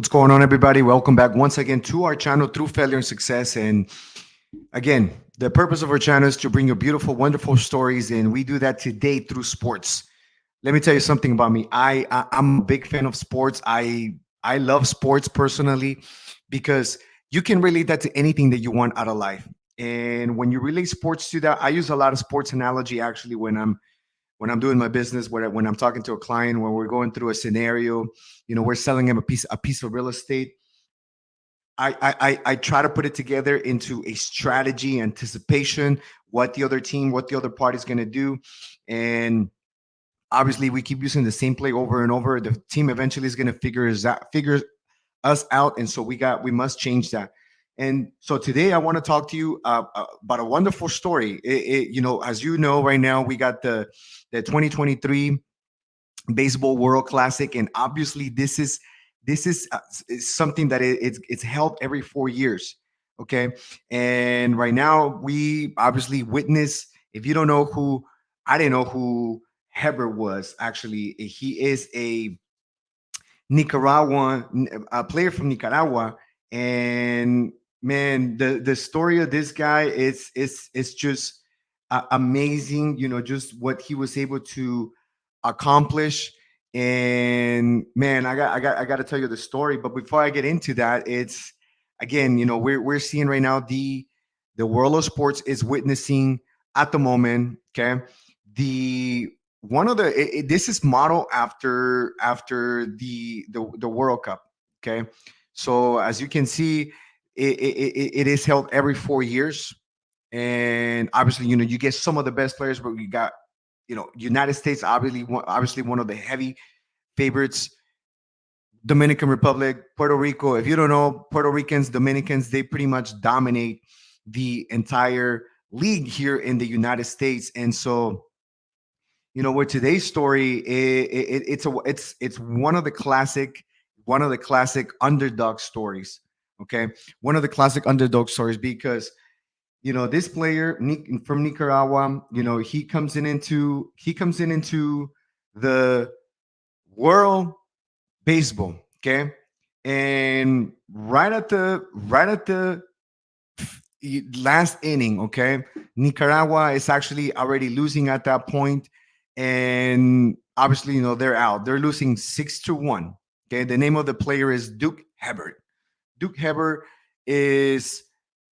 What's going on, everybody? Welcome back once again to our channel, Through Failure and Success. And again, the purpose of our channel is to bring you beautiful, wonderful stories, and we do that today through sports. Let me tell you something about me. I'm a big fan of sports. I love sports personally because you can relate that to anything that you want out of life. And when you relate sports to that, I use a lot of sports analogy actually when I'm doing my business, when I'm talking to a client, when we're going through a scenario, we're selling him a piece of real estate. I try to put it together into a strategy, anticipation, what the other party is going to do, and obviously we keep using the same play over and over. The team eventually is going to figure us out, and so we must change that. And so today I want to talk to you about a wonderful story. As you know, right now we got the 2023 Baseball World Classic, and obviously this is something that it's held every 4 years. Okay, and right now we obviously witness. If you don't know who, I didn't know who Hebbert was. Actually, he is a Nicaraguan, a player from Nicaragua, and man, the story of this guy is just amazing. Just what he was able to accomplish. And man, I got to tell you the story. But before I get into that, it's again, we're seeing right now the world of sports is witnessing at the moment. Okay, the one of the this is modeled after the World Cup. Okay, so as you can see, it is held every 4 years, and obviously, you get some of the best players, but we got United States obviously one of the heavy favorites. Dominican Republic, Puerto Rico. If you don't know, Puerto Ricans, Dominicans, they pretty much dominate the entire league here in the United States, and so with today's story, it's one of the classic underdog stories. Okay, one of the classic underdog stories because this player from Nicaragua, he comes in into the world baseball. Okay, and right at the last inning. Okay, Nicaragua is actually already losing at that point, and obviously, they're out. They're losing 6-1. Okay, the name of the player is Duque Hebbert. Duque Hebbert is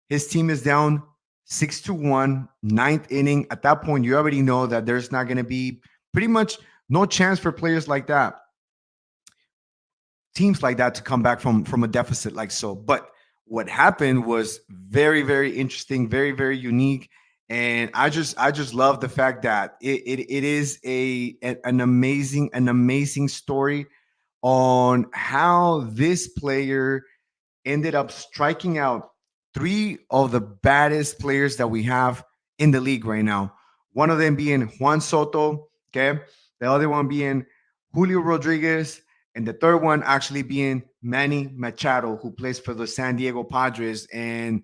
his team is down 6-1, ninth inning. At that point, you already know that there's not going to be pretty much no chance for players like that, teams like that, to come back from a deficit like so. But what happened was very, very interesting, very, very unique. And I just love the fact that it is an amazing story on how this player ended up striking out three of the baddest players that we have in the league right now. One of them being Juan Soto, okay? The other one being Julio Rodriguez, and the third one actually being Manny Machado, who plays for the San Diego Padres. And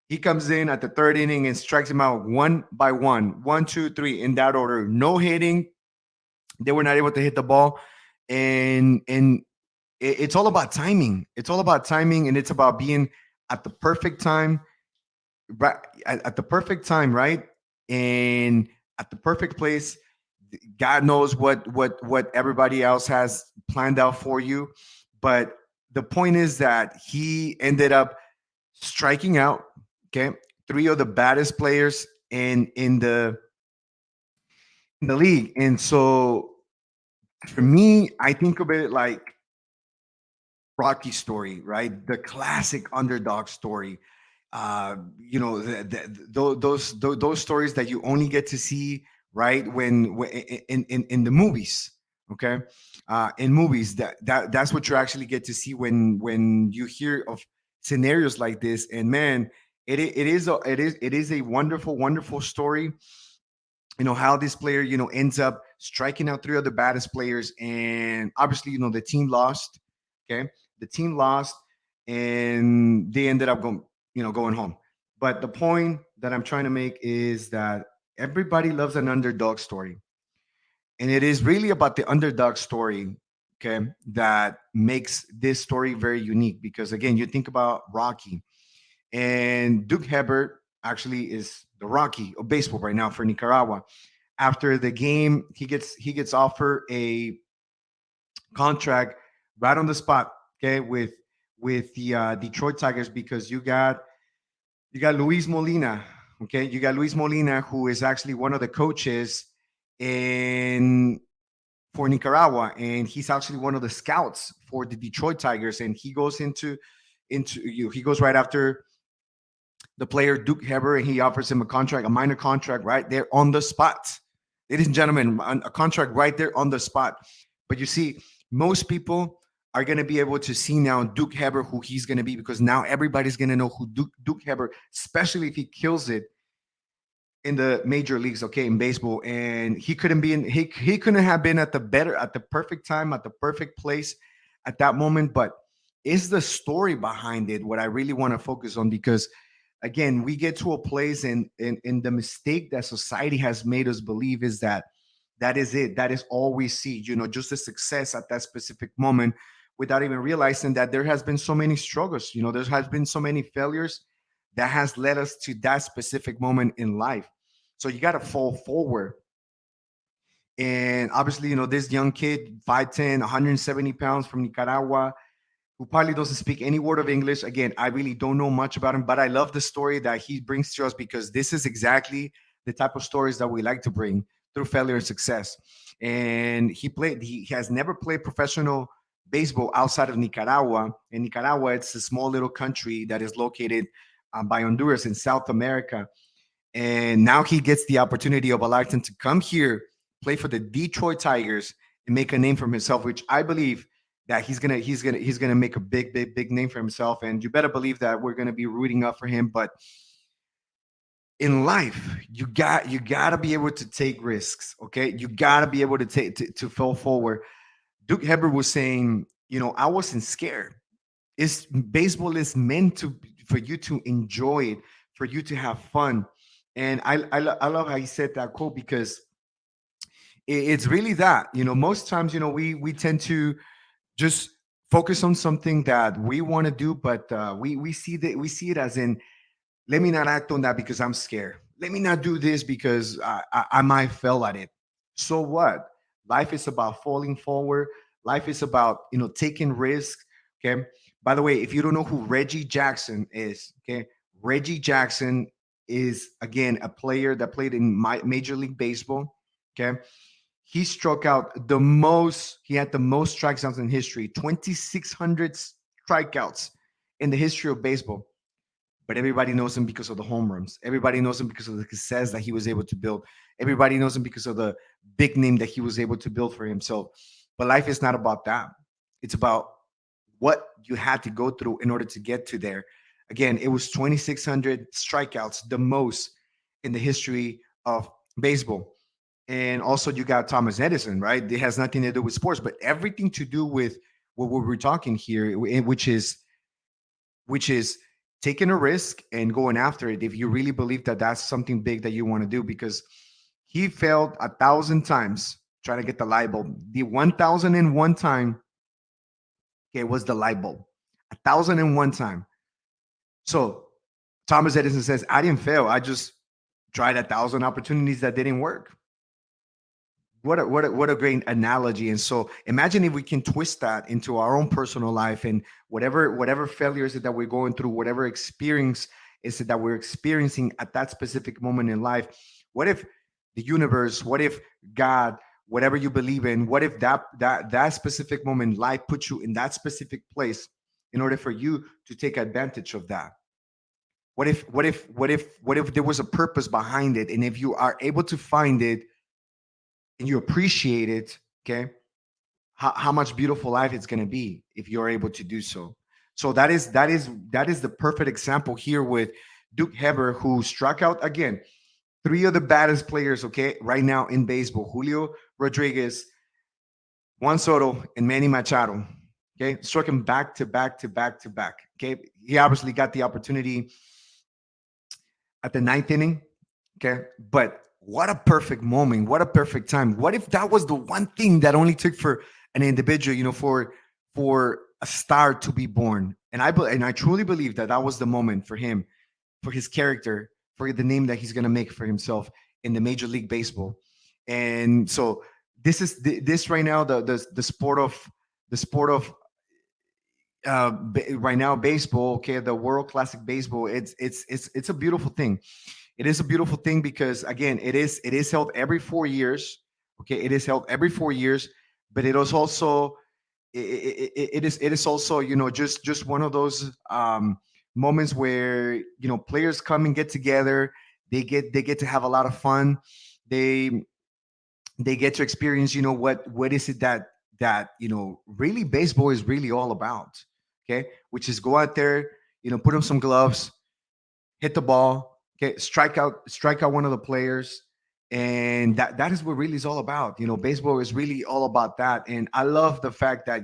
he comes in at the third inning and strikes him out one by one, one, two, three, in that order. No hitting. They were not able to hit the ball. And it's all about timing. It's all about timing, and it's about being at the perfect time, right? At the perfect time, right? And at the perfect place. God knows what everybody else has planned out for you, but the point is that he ended up striking out. Okay, three of the baddest players in the league, and so for me, I think of it like Rocky story, right? The classic underdog story. Those stories that you only get to see right when in the movies. Okay, in movies that's what you actually get to see when you hear of scenarios like this. And man, it is a wonderful, wonderful story. How this player ends up striking out three of the baddest players, and obviously the team lost. Okay, the team lost, and they ended up going home. But the point that I'm trying to make is that everybody loves an underdog story, and it is really about the underdog story. okay, that makes this story very unique. Because again, you think about Rocky, and Duke Hebbert actually is the Rocky of baseball right now for Nicaragua. After the game, he gets offered a contract right on the spot, okay, with the Detroit Tigers, because you got Luis Molina, okay, you got Luis Molina, who is actually one of the coaches in for Nicaragua, and he's actually one of the scouts for the Detroit Tigers, and he goes he goes right after the player Duke Heber, and he offers him a contract, a minor contract, right there on the spot. Ladies and gentlemen, a contract right there on the spot. But you see, most people are going to be able to see now Duke Heber who he's going to be, because now everybody's going to know who Duke Heber, especially if he kills it in the major leagues, okay, in baseball. And he couldn't have been at the perfect time, at the perfect place at that moment. But is the story behind it what I really want to focus on? Because again, we get to a place, and the mistake that society has made us believe is that that is it, that is all we see, just the success at that specific moment, without even realizing that there has been so many struggles, there has been so many failures that has led us to that specific moment in life. So you got to fall forward. And obviously, this young kid, 5'10", 170 pounds, from Nicaragua, who probably doesn't speak any word of English. Again, I really don't know much about him, but I love the story that he brings to us, because this is exactly the type of stories that we like to bring through failure and success. And he has never played professional baseball outside of Nicaragua. In Nicaragua, it's a small little country that is located by Honduras in South America. And now he gets the opportunity of a lifetime to come here, play for the Detroit Tigers, and make a name for himself, which I believe that he's gonna make a big name for himself. And you better believe that we're gonna be rooting up for him. But in life, you gotta be able to take risks. Okay, you gotta be able to take to fall forward. Duke Heber was saying, I wasn't scared. It's baseball is meant to for you to enjoy it, for you to have fun. And I love how he said that quote, because it's really that. Most times, we tend to just focus on something that we want to do, but we see it as in, let me not act on that because I'm scared. Let me not do this because I might fail at it. So what? Life is about falling forward. Life is about taking risks. Okay. By the way, if you don't know who Reggie Jackson is, okay, Reggie Jackson is again a player that played in Major League Baseball. Okay, he struck out the most. He had the most strikeouts in history, 2,600 strikeouts in the history of baseball. But everybody knows him because of the home runs. Everybody knows him because of the success that he was able to build. Everybody knows him because of the big name that he was able to build for himself. But life is not about that. It's about what you had to go through in order to get to there. Again, it was 2,600 strikeouts, the most in the history of baseball. And also, you got Thomas Edison, right? It has nothing to do with sports, but everything to do with what we're talking here, which is taking a risk and going after it if you really believe that that's something big that you want to do. Because he failed 1,000 times trying to get the light bulb. The 1,001 time, okay, was the light bulb. 1,001 time. So Thomas Edison says, I didn't fail. I just tried 1,000 opportunities that didn't work. What a great analogy. And so imagine if we can twist that into our own personal life, and whatever failures that we're going through, whatever experience is it that we're experiencing at that specific moment in life. What if the universe, what if God, whatever you believe in, what if that specific moment in life puts you in that specific place in order for you to take advantage of that? What if there was a purpose behind it, and if you are able to find it and you appreciate it, okay, how much beautiful life it's going to be if you're able to do so. So that is the perfect example here with Duke Heber, who struck out again three of the baddest players, okay, right now in baseball: Julio Rodriguez, Juan Soto, and Manny Machado. Okay, struck him back to back to back to back. Okay, he obviously got the opportunity at the ninth inning. Okay. But what a perfect moment. What a perfect time. What if that was the one thing that only took for an individual, for a star to be born. And I truly believe that that was the moment for him, for his character, for the name that he's going to make for himself in the Major League Baseball. And so this right now, the sport of the sport of right now, baseball, okay, the World Classic Baseball, it's a beautiful thing. It is a beautiful thing because again, it is held every 4 years. Okay, it is held every 4 years, but it is also it is also, just one of those moments where, players come and get together. They get to have a lot of fun. They they get to experience, what is it that really baseball is really all about. Okay, which is go out there, put on some gloves, hit the ball, okay, strike out one of the players, and that is what really is all about. Baseball is really all about that, and I love the fact that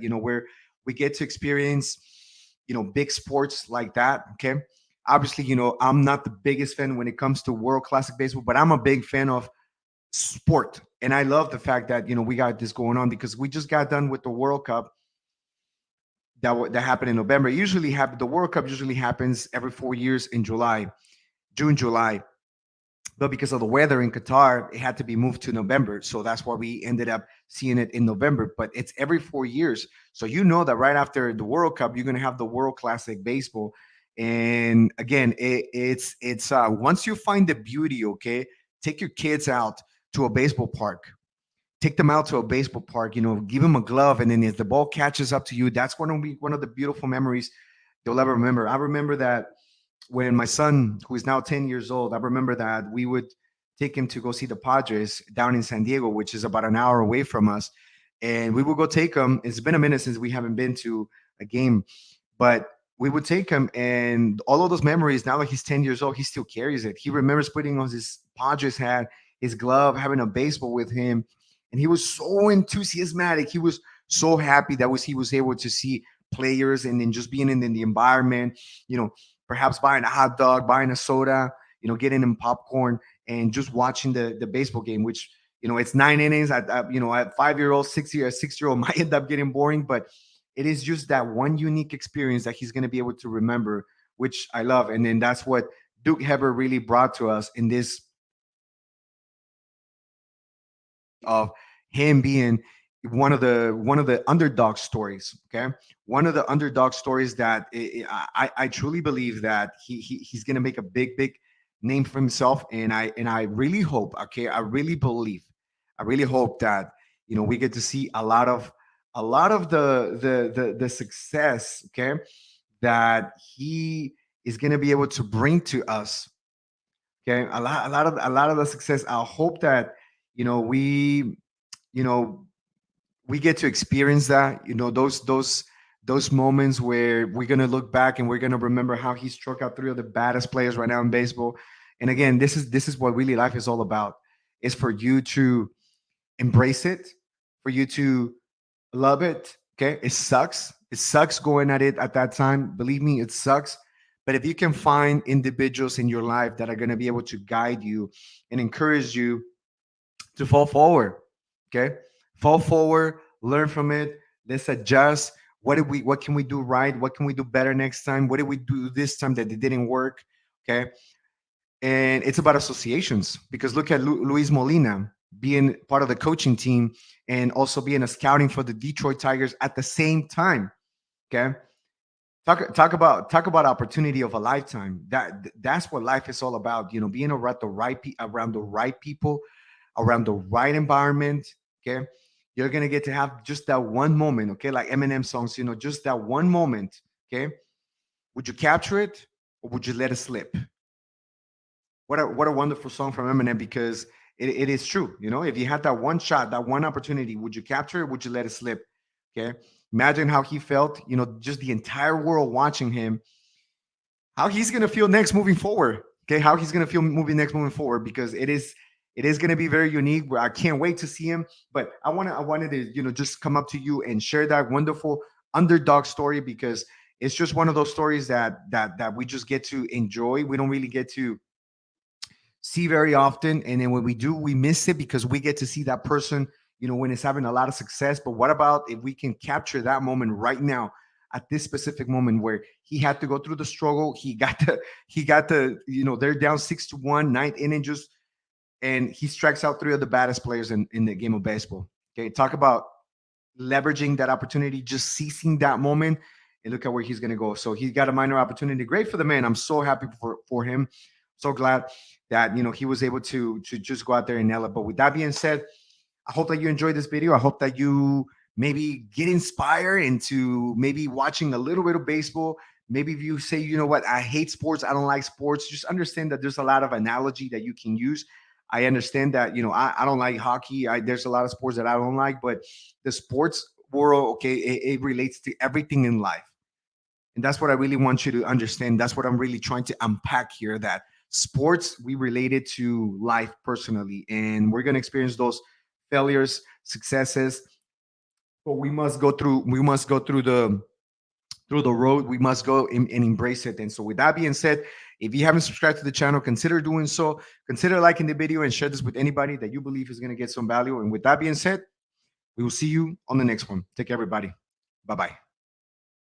we get to experience big sports like that. Okay, obviously, I'm not the biggest fan when it comes to World Classic Baseball, but I'm a big fan of sport, and I love the fact that we got this going on because we just got done with the World Cup that happened in November. The World Cup usually happens every 4 years in June, July. But because of the weather in Qatar, it had to be moved to November. So that's why we ended up seeing it in November. But it's every 4 years. So you know that right after the World Cup, you're gonna have the World Classic Baseball. And again, it's once you find the beauty, okay, take your kids out to a baseball park. Take them out to a baseball park, give them a glove, and then if the ball catches up to you, that's one of the beautiful memories you'll ever remember. I remember that when my son, who is now 10 years old, I remember that we would take him to go see the Padres down in San Diego, which is about an hour away from us. And we would go take him. It's been a minute since we haven't been to a game, but we would take him. And all of those memories, now that he's 10 years old, he still carries it. He remembers putting on his Padres hat, his glove, having a baseball with him. And he was so enthusiastic. He was so happy that he was able to see players and then just being in the environment, you know, perhaps buying a hot dog, buying a soda, getting him popcorn and just watching the baseball game, which, it's 9 innings. At 5 year old, 6 year old might end up getting boring, but it is just that one unique experience that he's going to be able to remember, which I love. And then that's what Duque Hebbert really brought to us in this of him being one of the underdog stories. Okay, one of the underdog stories that I truly believe that he's gonna make a big name for himself, and I really hope. Okay, I really hope that we get to see a lot of the success. Okay, that he is gonna be able to bring to us. Okay, a lot of the success. I hope that you know we you know we get to experience that. Those moments where we're gonna look back and we're gonna remember how he struck out three of the baddest players right now in baseball. And again, this is what really life is all about. Is for you to embrace it, for you to love it. Okay, it sucks. It sucks going at it at that time. Believe me, it sucks. But if you can find individuals in your life that are going to be able to guide you and encourage you to fall forward, okay, fall forward, learn from it. Let's adjust. What can we do right? What can we do better next time? What did we do this time that it didn't work? Okay, and it's about associations because look at Luis Molina being part of the coaching team and also being a scouting for the Detroit Tigers at the same time. Okay, talk about opportunity of a lifetime. That's what life is all about. Being around around the right people, around the right environment. Okay, you're gonna get to have just that one moment. Okay, like Eminem songs. Just that one moment. Okay, would you capture it or would you let it slip? What a wonderful song from Eminem because it is true. If you had that one shot, that one opportunity, would you capture it? Would you let it slip? Okay. Imagine how he felt, just the entire world watching him, how he's gonna feel next moving forward. Okay, how he's gonna feel moving forward because it is gonna be very unique. Where I can't wait to see him. But I wanted to, just come up to you and share that wonderful underdog story because it's just one of those stories that we just get to enjoy. We don't really get to see very often, and then when we do, we miss it because we get to see that person when it's having a lot of success. But what about if we can capture that moment right now, at this specific moment where he had to go through the struggle? They're down 6-1, ninth inning, just and he strikes out three of the baddest players in the game of baseball. Okay, talk about leveraging that opportunity, just seizing that moment, and look at where he's going to go. So he got a minor opportunity. Great for the man. I'm so happy for him. So glad that he was able to just go out there and nail it. But with that being said, I hope that you enjoyed this video. I hope that you maybe get inspired into maybe watching a little bit of baseball. Maybe if you say, you know what, I hate sports, I don't like sports, just understand that there's a lot of analogy that you can use. I understand that, I don't like hockey. There's a lot of sports that I don't like, but the sports world, okay, it relates to everything in life. And that's what I really want you to understand. That's what I'm really trying to unpack here, that sports, we relate it to life personally. And we're going to experience those failures, successes, but we must go through the road. We must go and embrace it. And so with that being said, if you haven't subscribed to the channel, consider doing so. Consider liking the video and share this with anybody that you believe is going to get some value. And with that being said, we will see you on the next one. Take care, everybody. Bye-bye.